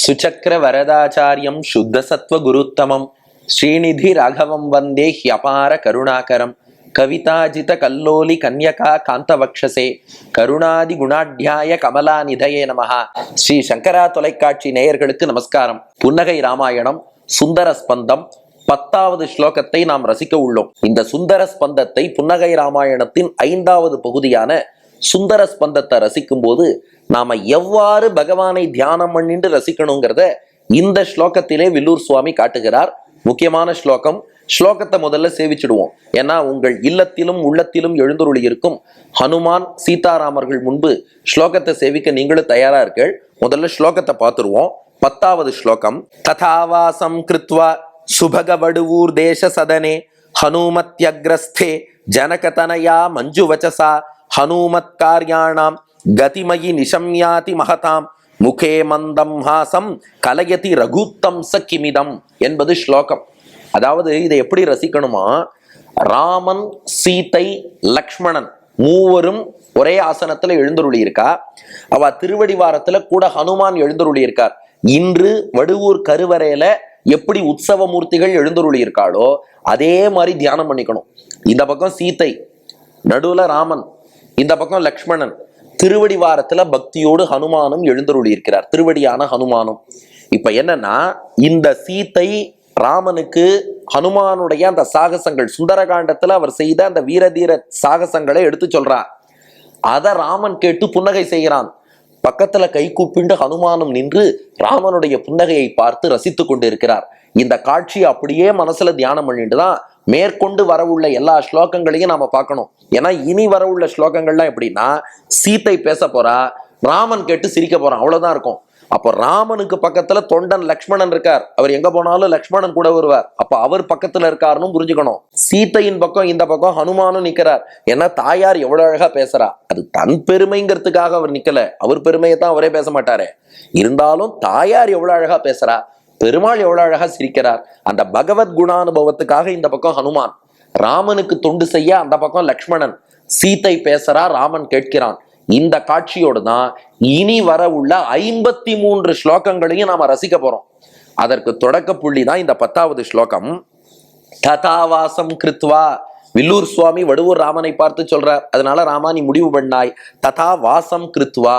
சுச்சக்கர வரதாச்சாரியம் சுத்த சத்வ குருத்தமம் ஸ்ரீநிதி ராகவம் வந்தே ஹியபார கருணாகரம் கவிதாஜித கல்லோலி கன்யகா காந்தவக்ஷசே கருணாதி குணாட்யாய கமலா நிதயே நமஹா. ஸ்ரீ சங்கரா தொலைக்காட்சி நேயர்களுக்கு நமஸ்காரம். புன்னகை ராமாயணம் சுந்தர ஸ்பந்தம் 10வது ஸ்லோகத்தை நாம் ரசிக்க உள்ளோம். இந்த சுந்தர ஸ்பந்தத்தை புன்னகை ராமாயணத்தின் 5வது பகுதியான சுந்தர ஸ்பந்தத்தை ரசிக்கும் போது நாம எவ்வாறு பகவானை தியானம் பண்ணிட்டு ரசிக்கணுங்கிறத இந்த ஸ்லோகத்திலே வில்லூர் சுவாமி காட்டுகிறார். முக்கியமான ஸ்லோகம். ஸ்லோகத்தை முதல்ல சேவிச்சிடுவோம். ஏன்னா உங்கள் இல்லத்திலும் உள்ளத்திலும் எழுந்துருளி இருக்கும் ஹனுமான் சீதாராமர்கள் முன்பு ஸ்லோகத்தை சேவிக்க நீங்களும் தயாரா இருக்கீள். முதல்ல ஸ்லோகத்தை பார்த்துருவோம். 10வது ஸ்லோகம். ததாவாசம் கிருத்வா சுபகவடுவூர் தேச சதனே ஹனுமத்யக்ரஸ்தே ஜனகதனயா மஞ்சுவச்சசா ஹனுமத் கார்யாணாம் கதிமயி நிஷம்யாதி மகதாம் முகே மந்தம் ஹாசம் கலயதி ரகுத்தம் சக்கிமிதம் என்பது ஸ்லோகம். அதாவது இதை எப்படி ரசிக்கணுமா, ராமன் சீதை லக்ஷ்மணன் மூவரும் ஒரே ஆசனத்துல எழுந்தருளி இருக்கா. அவ திருவடிவாரத்துல கூட ஹனுமான் எழுந்தருளி இருக்கார். இன்று வடுவூர் கருவறையில எப்படி உற்சவ மூர்த்திகள் எழுந்தருளி இருக்காளோ அதே மாதிரி தியானம் பண்ணிக்கணும். இந்த பக்கம் சீதை, நடுவுல ராமன், இந்த பக்கம் லக்ஷ்மணன், திருவடிவாரத்துல பக்தியோடு ஹனுமானும் எழுந்தருளி இருக்கிறார், திருவடியான ஹனுமானும். இப்ப என்னன்னா, இந்த சீதை ராமனுக்கு ஹனுமானுடைய அந்த சாகசங்கள், சுந்தரகாண்டத்துல அவர் செய்த அந்த வீரதீர சாகசங்களை எடுத்து சொல்றார். அத ராமன் கேட்டு புன்னகை செய்கிறான். பக்கத்துல கை கூப்பிண்டு ஹனுமானும் நின்று ராமனுடைய புன்னகையை பார்த்து ரசித்து கொண்டு இருக்கிறார். இந்த காட்சியை அப்படியே மனசுல தியானம் பண்ணிட்டு தான் மேற்கொண்டு வரவுள்ள எல்லா ஸ்லோகங்களையும் நாம பார்க்கணும். ஏன்னா இனி வரவுள்ள ஸ்லோகங்கள்லாம் எப்படின்னா, சீதை பேச போறா, ராமன் கேட்டு சிரிக்க போறான், அவ்வளவுதான் இருக்கும். அப்போ ராமனுக்கு பக்கத்துல தொண்டன் லக்ஷ்மணன் இருக்கார். அவர் எங்க போனாலும் லக்ஷ்மணன் கூட வருவார். அப்ப அவர் பக்கத்துல இருக்காருன்னு புரிஞ்சுக்கணும். சீதையின் பக்கம் இந்த பக்கம் ஹனுமானும் நிக்கிறார். ஏன்னா தாயார் எவ்வளவு அழகா பேசுறா. அது தன் பெருமைங்கிறதுக்காக அவர் நிக்கல, அவர் பெருமையை தான் அவரே பேச மாட்டாரு. இருந்தாலும் தாயார் எவ்வளவு அழகா பேசுறா, பெருமாள் எவ்வளவு அழகா சிரிக்கிறார். அந்த பகவத் குணானுபவத்துக்காக இந்த பக்கம் ஹனுமான், ராமனுக்கு தொண்டு செய்ய அந்த பக்கம் லக்ஷ்மணன், சீதை பேசுறா, ராமன் கேட்கிறான். இந்த காட்சியோடு தான் இனி வர உள்ள 53 ஸ்லோகங்களையும் நாம ரசிக்க போறோம். அதற்கு தொடக்க புள்ளி தான் இந்த 10வது ஸ்லோகம். ததாவாசம் கிருத்வா. வில்லூர் சுவாமி வடுவூர் ராமனை பார்த்து சொல்றார். அதனால ராமா நீ முடிவு பண்ணாய், ததா வாசம் கிருத்வா,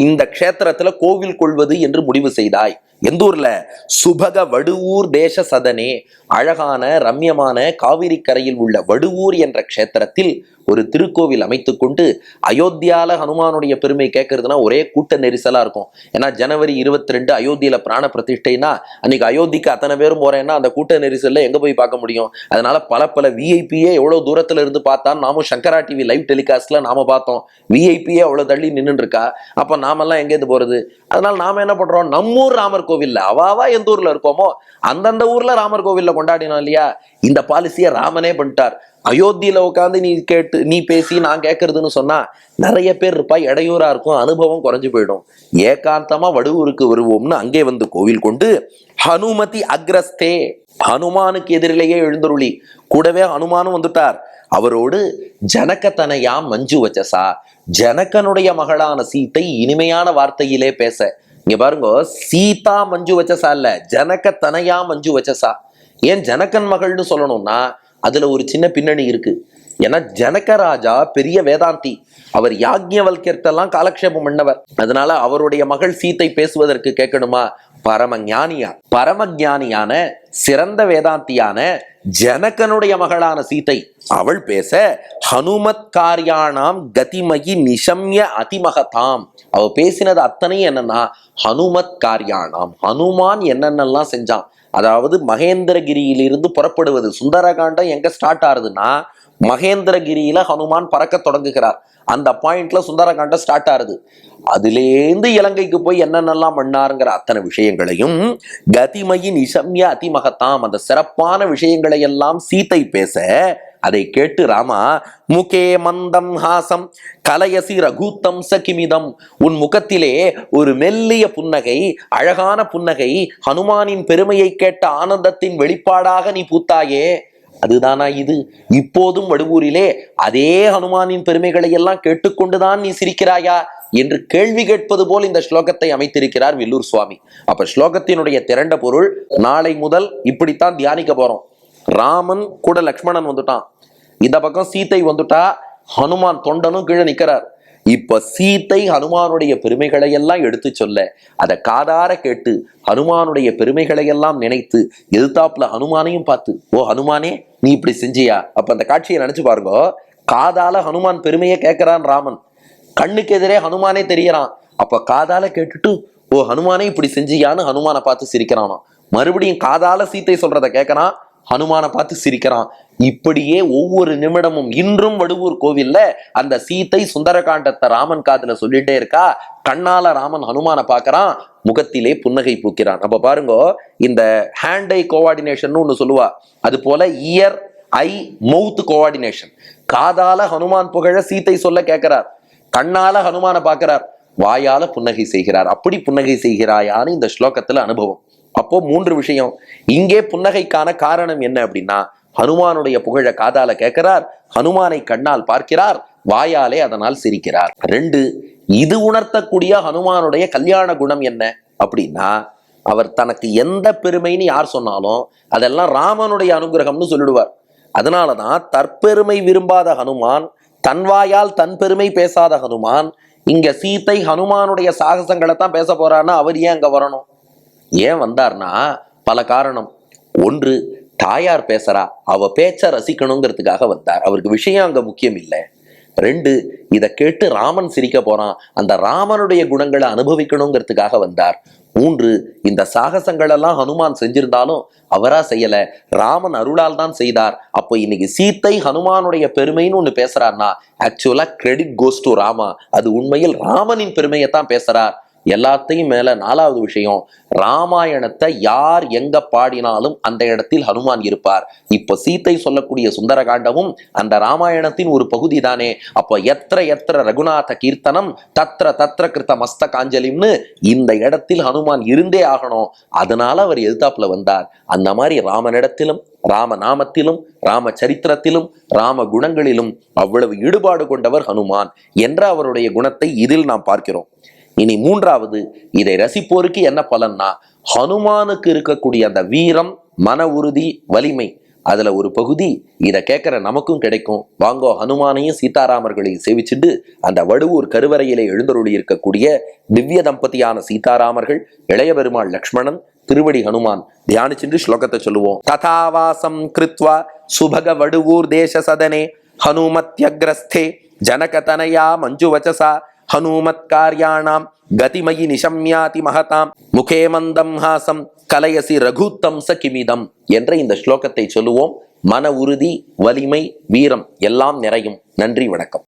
இந்த க்ஷேத்திரத்துல கோவில் கொள்வது என்று முடிவு செய்தாய். எந்த ஊர்ல? சுபக வடுவூர் தேச சதனே, அழகான ரம்யமான காவிரி கரையில் உள்ள வடுவூர் என்ற க்ஷேத்திரத்தில் ஒரு திருக்கோவில் அமைத்து கொண்டு, அயோத்தியால ஹனுமானுடைய பெருமை கேட்கறதுனா ஒரே கூட்ட நெரிசலா இருக்கும். ஏன்னா ஜனவரி 22 அயோத்தியில பிராண பிரதிஷ்டைனா அன்னைக்கு அயோத்திக்கு அத்தனை பேரும் போறேன்னா அந்த கூட்ட நெரிசல்ல எங்க போய் பார்க்க முடியும்? அதனால பல விஐபியே எவ்வளவு தூரத்துல இருந்து பார்த்தா, நாமும் சங்கரா டிவி லைவ் டெலிகாஸ்ட்ல நாம பார்த்தோம், விஐபியே அவ்வளவு தள்ளி நின்று இருக்கா. அப்ப நாமெல்லாம் எங்கேருந்து போறது? அதனால நாம என்ன பண்றோம், நம்மூர் ராமர் கோவில்ல, அவாவா எந்த ஊர்ல இருக்கோமோ அந்தந்த ஊர்ல ராமர் கோவில்ல கொண்டாடினோம் இல்லையா. இந்த பாலிசிய ராமனே பண்ணிட்டார். அயோத்தியில உட்காந்து நீ பேசி நான் கேட்கறதுன்னு சொன்னா நிறைய பேர் இருப்பா, இடையூறா இருக்கும், அனுபவம் குறைஞ்சு போயிடும். ஏகாந்தமா வடுவூருக்கு வருவோம்னு அங்கே வந்து கோவில் கொண்டு ஹனுமதி அக்ரஸ்தே, ஹனுமானுக்கு எதிரிலேயே எழுந்தருளி, கூடவே ஹனுமானும் வந்துட்டார். அவரோடு ஜனகதனயா மஞ்சு வச்சசா, ஜனகனுடைய மகளான சீத்தை இனிமையான வார்த்தையிலே பேச. இங்க பாருங்க, சீதா மஞ்சு வச்சசா இல்ல, ஜனகதனயா மஞ்சு வச்சசா. ஏன் ஜனகன் மகள்னு சொல்லணும்னா அதுல ஒரு சின்ன பின்னணி இருக்கு. ஏன்னா ஜனகராஜா பெரிய வேதாந்தி, அவர் யாக்ஞவல்கியர்த்தெல்லாம் காலக்ஷேபம் பண்ணவர். அதனால அவருடைய மகள் சீத்தை பேசுவதற்கு கேட்கணுமா, பரமஞானியான சிறந்த வேதாந்தியான ஜனகனுடைய மகளான சீதை அவள் பேச, ஹனுமத் கார்யாணாம் கதிமயி நிஷம்ய அதிமகதாம், அவ பேசினது அத்தனையும் என்னன்னா ஹனுமத் கார்யாணாம், ஹனுமான் என்னென்னலாம் செஞ்சான். அதாவது மகேந்திரகிரியிலிருந்து புறப்படுவது. சுந்தரகாண்டம் எங்க ஸ்டார்ட் ஆகுதுன்னா மகேந்திரகிரியில ஹனுமான் பறக்க தொடங்குகிறார். அந்த பாயிண்ட்ல சுந்தரகாண்டம் ஸ்டார்ட் ஆகுது. அதுலேருந்து இலங்கைக்கு போய் என்னென்னலாம் பண்ணாருங்கிற அத்தனை விஷயங்களையும் கதிமயி நிஷம்ய அதிமகதாம், அந்த சிறப்பான விஷயங்களை எல்லாம் சீதை பேச, அதை கேட்டு ராமா முகே மந்தம் ஹாசம் கலயசி ரகுத்தம் சகிமிதம், உன் முகத்திலே ஒரு மெல்லிய புன்னகை, அழகான புன்னகை, ஹனுமானின் பெருமையை கேட்ட ஆனந்தத்தின் வெளிப்பாடாக நீ பூத்தாயே, அதுதானா இது? இப்போதும் வடுவூரிலே அதே ஹனுமானின் பெருமைகளை எல்லாம் கேட்டுக்கொண்டுதான் நீ சிரிக்கிறாயா என்று கேள்வி கேட்பது போல் இந்த ஸ்லோகத்தை அமைத்திருக்கிறார் வில்லூர் சுவாமி. அப்ப ஸ்லோகத்தினுடைய திரண்ட பொருள் நாளை முதல் இப்படித்தான் தியானிக்க போறோம். ராமன் கூட லக்ஷ்மணன் வந்துட்டான், இந்த பக்கம் சீத்தை வந்துட்டா, ஹனுமான் தொண்டனும் கீழே நிக்கிறார். இப்ப சீத்தை ஹனுமானுடைய பெருமைகளை எல்லாம் எடுத்து சொல்ல, அதை காதார கேட்டு ஹனுமானுடைய பெருமைகளை எல்லாம் நினைத்து எதிர்த்தாப்புல ஹனுமானையும் பார்த்து, ஓ ஹனுமானே நீ இப்படி செஞ்சியா? அப்ப அந்த காட்சியை நினைச்சு பாருங்க. காதால ஹனுமான் பெருமையை கேட்கிறான் ராமன், கண்ணுக்கு எதிரே ஹனுமானே தெரியறான். அப்ப காதால கேட்டுட்டு ஓ ஹனுமானே இப்படி செஞ்சியான்னு ஹனுமானை பார்த்து சிரிக்கிறானா. மறுபடியும் காதால சீத்தை சொல்றத கேட்கறான், ஹனுமானை பார்த்து சிரிக்கிறான். இப்படியே ஒவ்வொரு நிமிடமும் இன்றும் வடுவூர் கோவில்ல அந்த சீத்தை சுந்தரகாண்டத்தை ராமன் காதுல சொல்லிட்டே இருக்கா. கண்ணால ராமன் ஹனுமானை பார்க்கறான், முகத்திலே புன்னகை பூக்கிறான். அப்ப பாருங்க, இந்த ஹேண்ட் ஐ கோஆர்டினேஷன் ஒண்ணு சொல்லுவா, அது போல இயர் ஐ மவுத் கோஆர்டினேஷன். காதால ஹனுமான் புகழ சீத்தை சொல்ல கேட்கிறார், கண்ணால ஹனுமானை பார்க்கிறார், வாயால புன்னகை செய்கிறார். அப்படி புன்னகை செய்கிறாயான்னு இந்த ஸ்லோகத்துல அனுபவம். அப்போ 3 விஷயம் இங்கே. புன்னகைக்கான காரணம் என்ன அப்படின்னா, ஹனுமானுடைய புகழ காதால கேட்கிறார், ஹனுமானை கண்ணால் பார்க்கிறார், வாயாலே அதனால் சிரிக்கிறார். 2, இது உணர்த்தக்கூடிய ஹனுமானுடைய கல்யாண குணம் என்ன அப்படின்னா, அவர் தனக்கு எந்த பெருமைன்னு யார் சொன்னாலும் அதெல்லாம் ராமனுடைய அனுகிரகம்னு சொல்லிடுவார். அதனாலதான் தற்பெருமை விரும்பாத ஹனுமான், தன் வாயால் தன் பெருமை பேசாத ஹனுமான், இங்க சீத்தை ஹனுமானுடைய சாகசங்களை தான் பேச போறான்னா அவர் ஏன் அங்க வரணும்? ஏன் வந்தார்னா பல காரணம். 1, தாயார் பேசுறா, அவ பேச்ச ரசிக்கணுங்கிறதுக்காக வந்தார், அவருக்கு விஷயம் அங்க முக்கியம் இல்லை. 2, இதை கேட்டு ராமன் சிரிக்க போறான், அந்த ராமனுடைய குணங்களை அனுபவிக்கணுங்கிறதுக்காக வந்தார். 3, இந்த சாகசங்கள் எல்லாம் ஹனுமான் செஞ்சிருந்தாலும் அவரா செய்யல, ராமன் அருளால் தான் செய்தார். அப்போ இன்னைக்கு சீத்தை ஹனுமானுடைய பெருமைன்னு ஒண்ணு பேசுறாருன்னா ஆக்சுவலா கிரெடிட் கோஸ் டு ராமா, அது உண்மையில் ராமனின் பெருமையைத்தான் பேசுறார். எல்லாத்தையும் மேல 4வது விஷயம், ராமாயணத்தை யார் எங்க பாடினாலும் அந்த இடத்தில் ஹனுமான் இருப்பார். இப்ப சீத்தை சொல்லக்கூடிய சுந்தரகாண்டமும் அந்த ராமாயணத்தின் ஒரு பகுதி தானே. அப்போ எத்திர ரகுநாத கீர்த்தனம் தத்ர தத்ர கிருத்த மஸ்தகாஞ்சலிம்னு இந்த இடத்தில் ஹனுமான் இருந்தே ஆகணும். அதனால அவர் எதிர்த்தாப்புல வந்தார். அந்த மாதிரி ராமனிடத்திலும், ராம நாமத்திலும், ராம சரித்திரத்திலும், ராம குணங்களிலும் அவ்வளவு ஈடுபாடு கொண்டவர் ஹனுமான் என்ற அவருடைய குணத்தை இதில் நாம் பார்க்கிறோம். இனி 3வது, இதை ரசிப்போருக்கு என்ன பலன்னா, ஹனுமானுக்கு இருக்கக்கூடிய அந்த வீரம், மன உறுதி, வலிமை, அதுல ஒரு பகுதி இதை கேட்கிற நமக்கும் கிடைக்கும். வாங்கோ ஹனுமானையும் சீதாராமர்களையும் சேவிச்சுட்டு அந்த வடுவூர் கருவறையிலே எழுந்தருளி இருக்கக்கூடிய திவ்ய தம்பதியான சீதாராமர்கள், இளைய பெருமாள் லக்ஷ்மணன், திருவடி ஹனுமான் தியானிச்சுட்டு ஸ்லோகத்தை சொல்லுவோம். ததாவாசம் கிருத்வா சுபக வடுவூர் தேச சதனே ஹனுமத்யக்ரஸ்தே ஜனகதனயா மஞ்சுவச்சசா ஹனுமத் கார்யாணாம் கதிமயி நிஷம்யாதி மகதாம் முகே மந்தம் ஹாசம் கலயசி ரகுத்தம் ச கிமிதம் என்ற இந்த ஸ்லோகத்தை சொல்லுவோம். மன உறுதி, வலிமை, வீரம் எல்லாம் நிறையும். நன்றி, வணக்கம்.